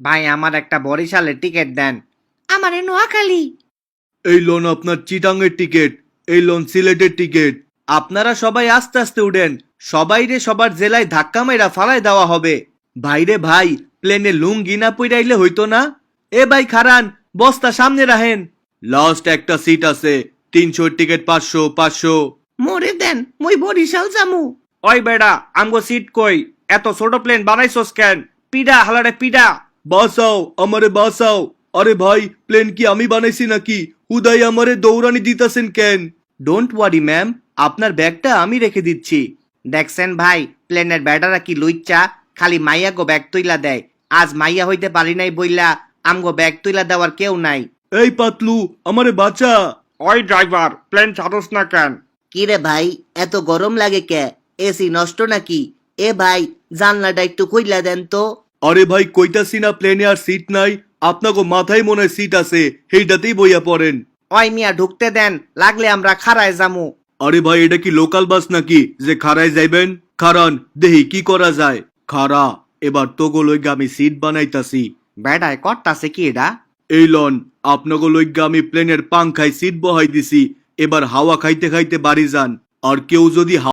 ভাই আমার একটা বরিশালের টিকিট দেন। আমারে নোয়াখালী। এই লোন আপনার চিটাঙ্গের টিকিট, এই লোন সিলেটের টিকিট। আপনারা সবাই আস্তে আস্তে উঠেন, সবাই রে সবার জেলায় ধাক্কা মেরা ফালায় দেওয়া হবে। ভাইরে ভাই, প্লেনে লুঙ্গি না পইরাইলে হইতো না? এ ভাই খারান, বস্তা সামনে রাখেন। লাস্ট একটা সিট আছে, 300 টিকিট 500 500। মোরে দেন, মুই বরিশাল যামু। ওই বেড়া, আমগো সিট কই? এত ছোট প্লেন বানাইছস কেন? পিডা হালারে পিডা। বাঁচাও, আমারে বাঁচাও। আরে ভাই, প্লেন কি আমি বানাইছি নাকি? হুদাই আমারে দৌড়ানি দিতাছেন কেন? ডোন্ট ওয়ারি ম্যাম, আপনার ব্যাগটা আমি রেখে দিচ্ছি। দেখছেন ভাই, প্লেনের বেড়ারা কি লুইচ্চা, খালি মাইয়া গো ব্যাগ তুইলা দেয়। আজ মাইয়া হইতে পারি নাই বইলা আমগো ব্যাগ তুইলা দেওয়ার কেউ নাই। এই পাতলু, আমারে বাঁচা। ওই ড্রাইভার, প্লেন ছাড়স না কেন? কি রে ভাই, এত গরম লাগে কে? এসি নষ্ট নাকি? এ ভাই, জানলাটা একটু খুইলা দেন তো। আরে ভাই, কইতাছি না প্লেনে আর সিট নাই? আপনাকে মাথায় মনে হয় সিট আছে, সেইটাতেই বইয়া পড়েন। ওই মিয়া ঢুকতে দেন, লাগলে আমরা খাড়ায় যামু। আরে ভাই, এটা কি লোকাল বাস নাকি যে খাড়ায় যাইবেন? খারান, দেহি কি করা যায়। খারা, এবার তোগো লইগা আমি সিট বানাইতাছি। বেড়ায় করতাছে কি এটা? এই লন, আপনাগো লইগা আমি প্লেনের পাংখায় সিট বহাই দিছি। এবার হাওয়া খাইতে খাইতে বাড়ি যান। আর কেউ যদি